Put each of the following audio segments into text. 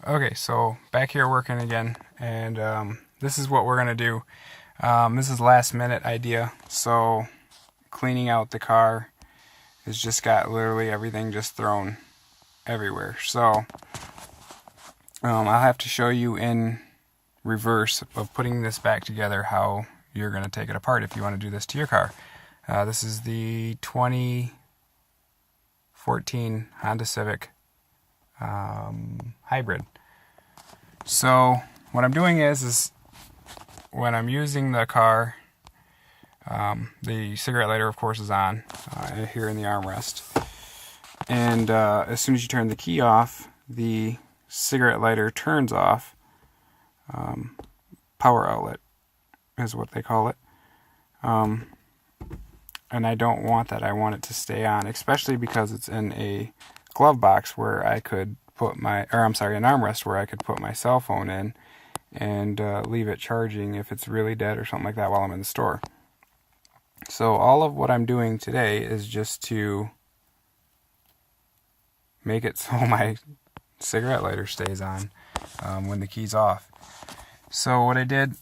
Okay, so back here working again, and this is what we're gonna do. This is last minute idea, so cleaning out the car has just got literally everything just thrown everywhere. So I'll have to show you in reverse of putting this back together how you're gonna take it apart if you want to do this to your car. This is the 2014 Honda Civic hybrid. So what I'm doing is when I'm using the car, the cigarette lighter of course is on here in the armrest, and as soon as you turn the key off, the cigarette lighter turns off. Power outlet is what they call it. And I don't want that. I want it to stay on, especially because it's in a glove box where I could put an armrest where I could put my cell phone in and leave it charging if it's really dead or something like that while I'm in the store. So all of what I'm doing today is just to make it so my cigarette lighter stays on when the key's off. So what I did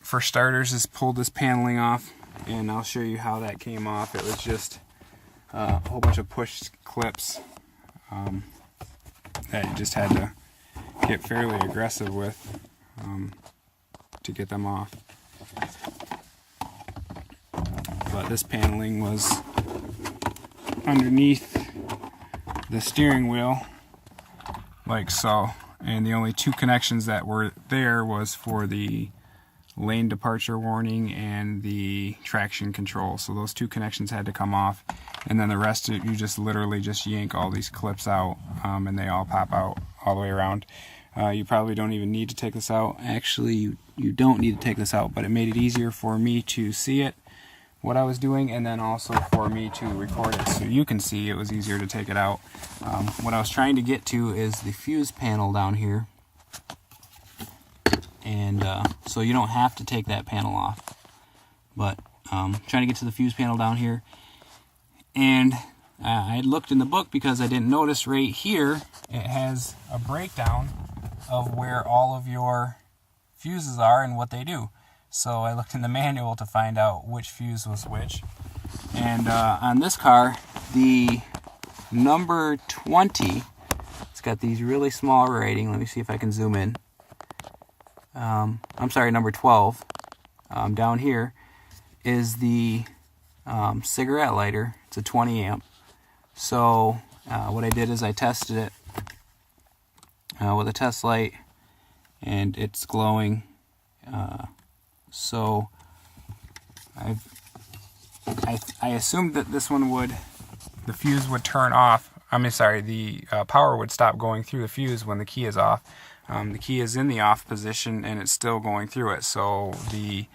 for starters is pull this paneling off, and I'll show you how that came off. It was just a whole bunch of push clips that you just had to get fairly aggressive with to get them off. But this paneling was underneath the steering wheel, like so, and the only two connections that were there was for the lane departure warning and the traction control. So those two connections had to come off, and then the rest you just literally just yank all these clips out, and they all pop out all the way around. You probably don't even need to take this out. Actually, you don't need to take this out, but it made it easier for me to see it, what I was doing, and then also for me to record it so you can see. It was easier to take it out. What I was trying to get to is the fuse panel down here, and so you don't have to take that panel off, but trying to get to the fuse panel down here. And I looked in the book because I didn't notice right here it has a breakdown of where all of your fuses are and what they do. So I looked in the manual to find out which fuse was which. And on this car, the number 20, it's got these really small writing. Let me see if I can zoom in. I'm sorry, number 12, down here, is the cigarette lighter. It's a 20 amp. So what I did is I tested it with a test light, and it's glowing. So I assumed that this one the fuse would turn off. The power would stop going through the fuse when the key is off. The key is in the off position and it's still going through it. So the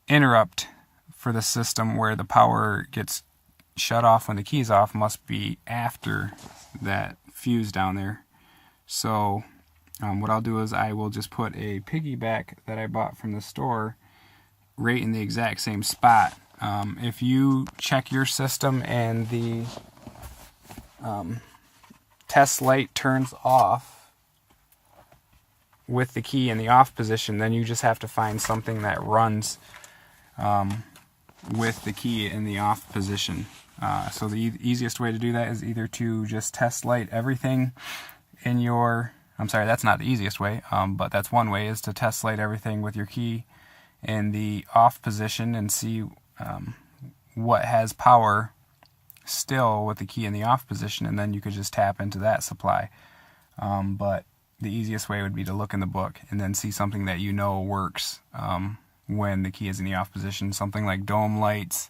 interrupt for the system where the power gets shut off when the key's off must be after that fuse down there. So what I'll do is I will just put a piggyback that I bought from the store right in the exact same spot. If you check your system and the test light turns off with the key in the off position, then you just have to find something that runs with the key in the off position. So the easiest way to do that is either to just test light everything in your, that's not the easiest way, but that's one way, is to test light everything with your key in the off position and see what has power still with the key in the off position, and then you could just tap into that supply. But the easiest way would be to look in the book and then see something that you know works when the key is in the off position, something like dome lights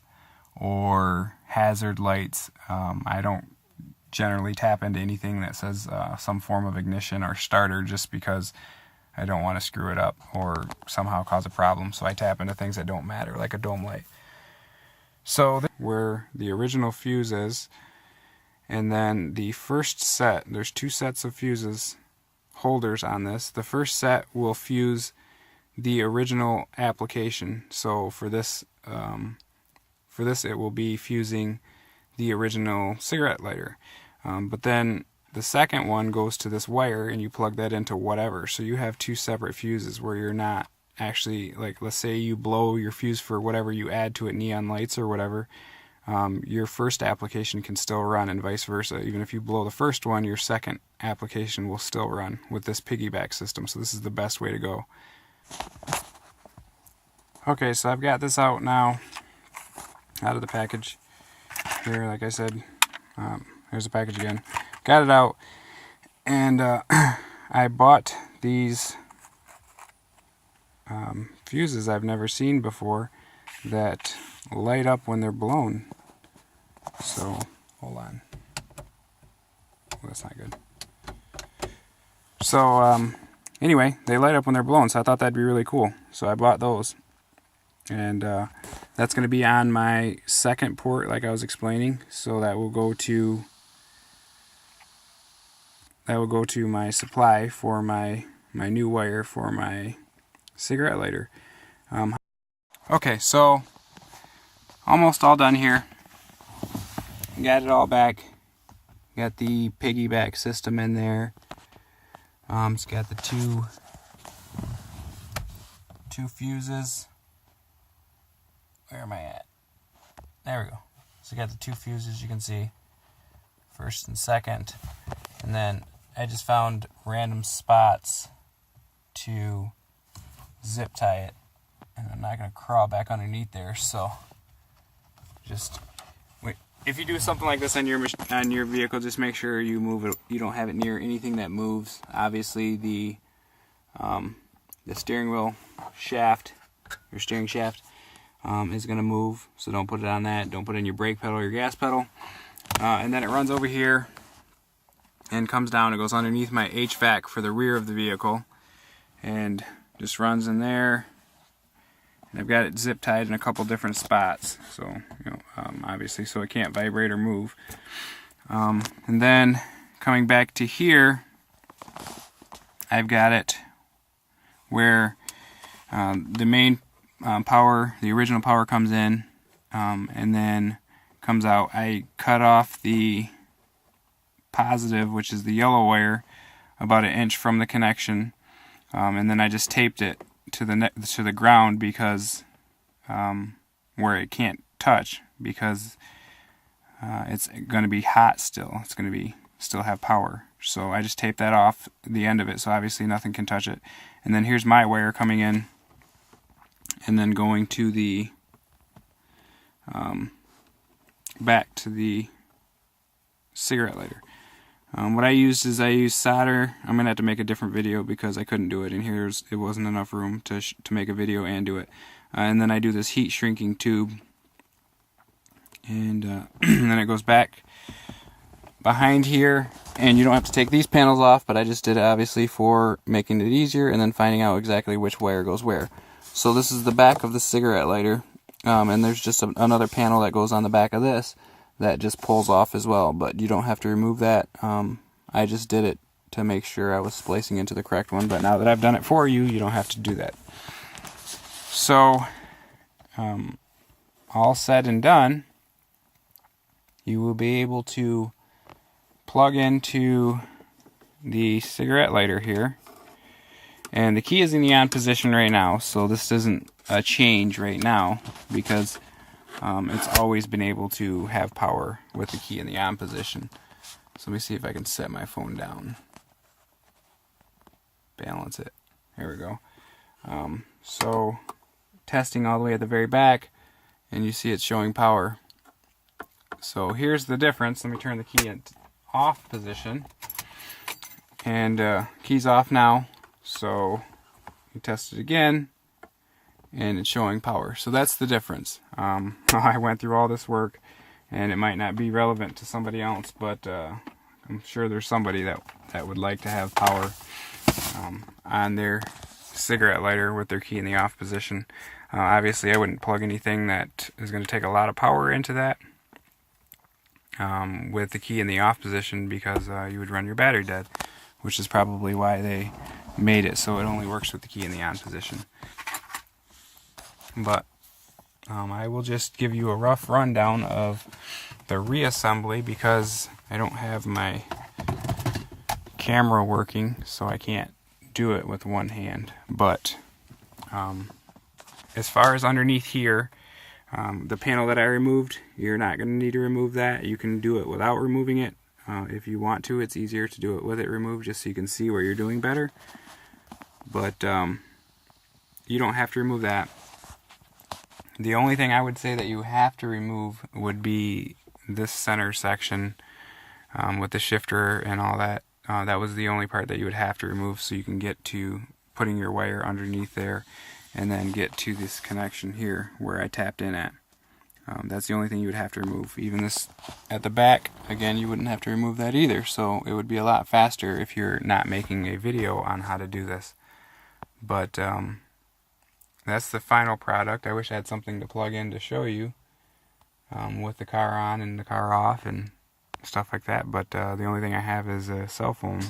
or hazard lights. I don't generally tap into anything that says some form of ignition or starter, just because I don't want to screw it up or somehow cause a problem. So I tap into things that don't matter, like a dome light. So where the original fuse is, and then the first set, there's two sets of fuses holders on this. The first set will fuse the original application. So for this it will be fusing the original cigarette lighter. But then the second one goes to this wire, and you plug that into whatever. So you have two separate fuses where you're not actually, like, let's say you blow your fuse for whatever you add to it, neon lights or whatever, your first application can still run, and vice versa. Even if you blow the first one, your second application will still run with this piggyback system. So this is the best way to go. Okay, so I've got this out now, out of the package here. Like I said, here's the package again. Got it out, and I bought these fuses I've never seen before that light up when they're blown. So, hold on. Oh, that's not good. So, anyway, they light up when they're blown, so I thought that'd be really cool. So I bought those. And that's going to be on my second port, like I was explaining. So that will go to my supply for my new wire for my cigarette lighter. Okay, so almost all done here. Got it all back. Got the piggyback system in there. It's got the two fuses. Where am I at? There we go. So got the two fuses, you can see, first and second. And then I just found random spots to zip tie it. And I'm not going to crawl back underneath there, so just wait. If you do something like this on your vehicle, just make sure you move it. You don't have it near anything that moves. Obviously, the steering wheel shaft, your steering shaft, is going to move, so don't put it on that. Don't put it in your brake pedal or your gas pedal. And then it runs over here and comes down. It goes underneath my HVAC for the rear of the vehicle, and just runs in there. And I've got it zip tied in a couple different spots, so obviously, so it can't vibrate or move. And then coming back to here, I've got it where the main power, the original power, comes in and then comes out. I cut off the positive, which is the yellow wire, about 1 inch from the connection, and then I just taped it to the ground, because where it can't touch, because it's going to be hot still. It's going to still have power. So I just taped that off the end of it, so obviously nothing can touch it. And then here's my wire coming in, and then going to the back to the cigarette lighter. What I used is I used solder. I'm gonna have to make a different video because I couldn't do it in here. It wasn't enough room to make a video and do it. And then I do this heat shrinking tube, and then it goes back behind here. And you don't have to take these panels off, but I just did it obviously for making it easier, and then finding out exactly which wire goes where. So this is the back of the cigarette lighter, and there's just another panel that goes on the back of this that just pulls off as well, but you don't have to remove that. I just did it to make sure I was splicing into the correct one, but now that I've done it for you, you don't have to do that. So, all said and done, you will be able to plug into the cigarette lighter here, and the key is in the on position right now, so this isn't a change right now, because it's always been able to have power with the key in the on position. So let me see if I can set my phone down. Balance it. Here we go. So testing all the way at the very back, and you see it's showing power. So here's the difference. Let me turn the key in off position. And key's off now. So you test it again, and it's showing power. So that's the difference. I went through all this work, and it might not be relevant to somebody else, but I'm sure there's somebody that would like to have power on their cigarette lighter with their key in the off position. Obviously, I wouldn't plug anything that is going to take a lot of power into that with the key in the off position, because you would run your battery dead, which is probably why they made it so it only works with the key in the on position. But I will just give you a rough rundown of the reassembly, because I don't have my camera working, so I can't do it with one hand. But as far as underneath here, the panel that I removed, you're not going to need to remove that. You can do it without removing it if you want to. It's easier to do it with it removed, just so you can see where you're doing better. But you don't have to remove that. The only thing I would say that you have to remove would be this center section with the shifter and all that. That was the only part that you would have to remove, so you can get to putting your wire underneath there and then get to this connection here where I tapped in at. That's the only thing you would have to remove. Even this at the back, again, you wouldn't have to remove that either, so it would be a lot faster if you're not making a video on how to do this. But that's the final product. I wish I had something to plug in to show you with the car on and the car off and stuff like that, but the only thing I have is a cell phone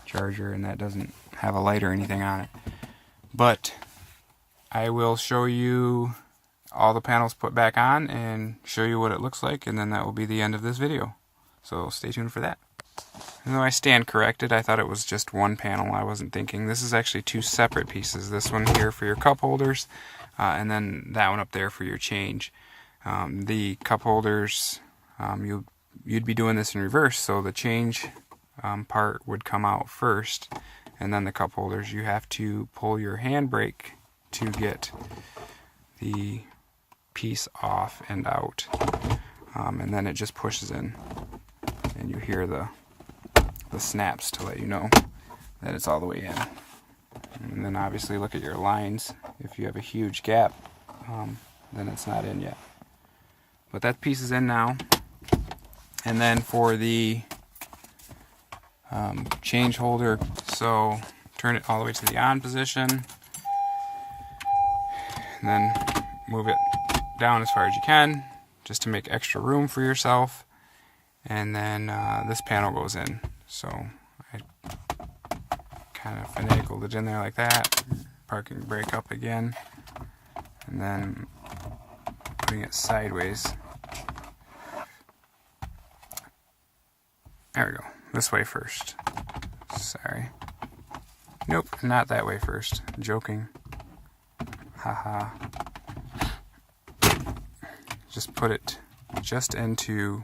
charger, and that doesn't have a light or anything on it. But I will show you all the panels put back on and show you what it looks like, and then that will be the end of this video. So stay tuned for that. Even though I stand corrected, I thought it was just one panel. I wasn't thinking. This is actually two separate pieces. This one here for your cup holders, and then that one up there for your change. The cup holders, you'd be doing this in reverse, so the change part would come out first, and then the cup holders, you have to pull your handbrake to get the piece off and out, and then it just pushes in, and you hear the snaps to let you know that it's all the way in. And then obviously look at your lines. If you have a huge gap, then it's not in yet. But that piece is in now. And then for the change holder, so turn it all the way to the on position, and then move it down as far as you can, just to make extra room for yourself. And then this panel goes in. So I kind of finagled it in there like that, parking brake up again, and then putting it sideways. There we go. This way first. Sorry. Nope, not that way first. Joking. Haha. Just put it just into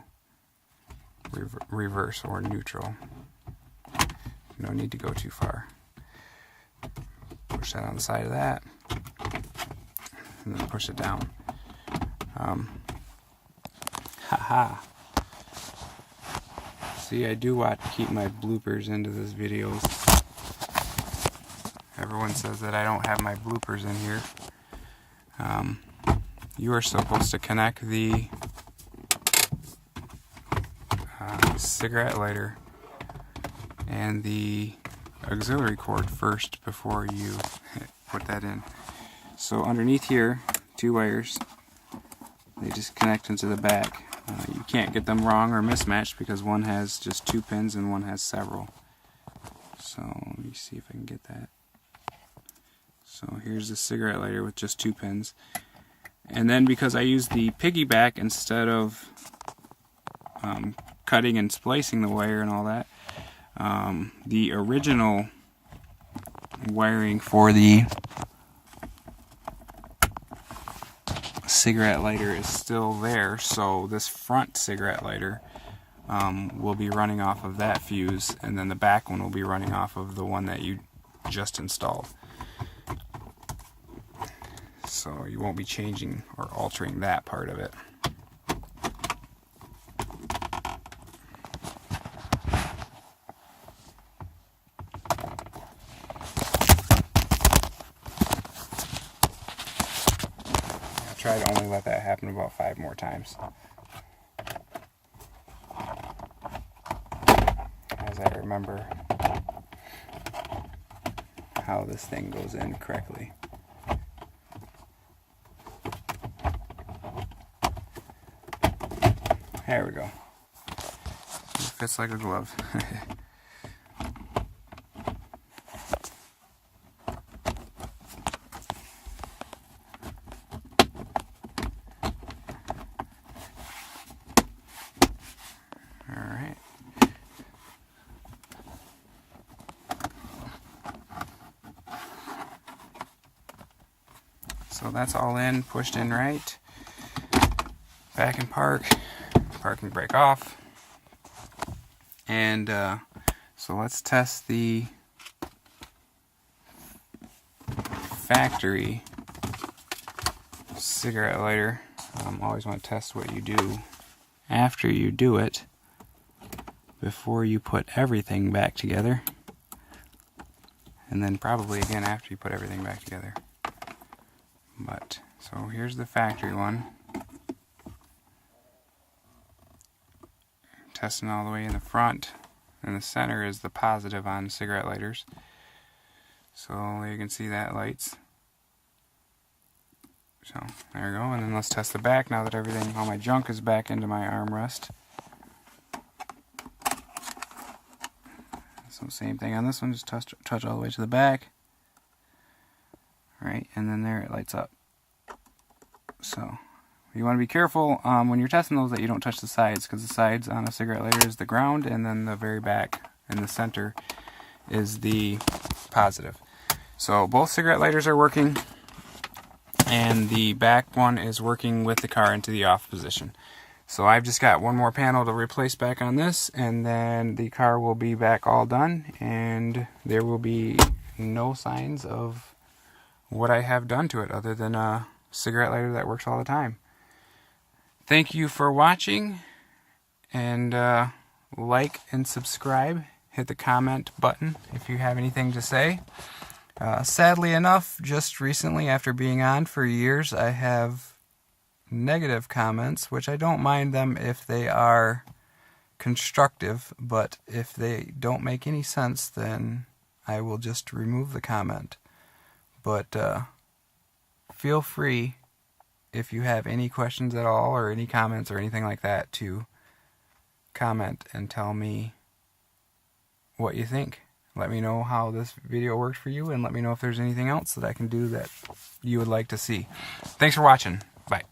reverse or neutral. No need to go too far. Push that on the side of that, and then push it down. Haha. See, I do keep my bloopers into this videos. Everyone says that I don't have my bloopers in here. You are supposed to connect the cigarette lighter and the auxiliary cord first before you put that in. So underneath here, two wires, they just connect into the back. You can't get them wrong or mismatched because one has just two pins and one has several. So let me see if I can get that. So here's the cigarette lighter with just two pins. And then because I use the piggyback instead of cutting and splicing the wire and all that, the original wiring for the cigarette lighter is still there, so this front cigarette lighter will be running off of that fuse, and then the back one will be running off of the one that you just installed. So you won't be changing or altering that part of it. Try to only let that happen about 5 more times, as I remember how this thing goes in correctly. There we go. It fits like a glove. So that's all in, pushed in right. Back in park, parking brake off. And so let's test the factory cigarette lighter. Always want to test what you do after you do it, before you put everything back together, and then probably again after you put everything back together. But so here's the factory one. Testing all the way in the front, and the center is the positive on cigarette lighters. So you can see that lights. So there we go, and then let's test the back now that everything, all my junk is back into my armrest. So same thing on this one, just touch all the way to the back. Right, and then there it lights up. So you want to be careful when you're testing those that you don't touch the sides, because the sides on a cigarette lighter is the ground, and then the very back in the center is the positive. So both cigarette lighters are working, and the back one is working with the car into the off position. So I've just got one more panel to replace back on this, and then the car will be back all done, and there will be no signs of what I have done to it other than a cigarette lighter that works all the time. Thank you for watching, and like and subscribe. Hit the comment button if you have anything to say. Sadly enough, just recently, after being on for years, I have negative comments, which I don't mind them if they are constructive, but if they don't make any sense, then I will just remove the comment. But feel free, if you have any questions at all, or any comments or anything like that, to comment and tell me what you think. Let me know how this video worked for you, and let me know if there's anything else that I can do that you would like to see. Thanks for watching. Bye.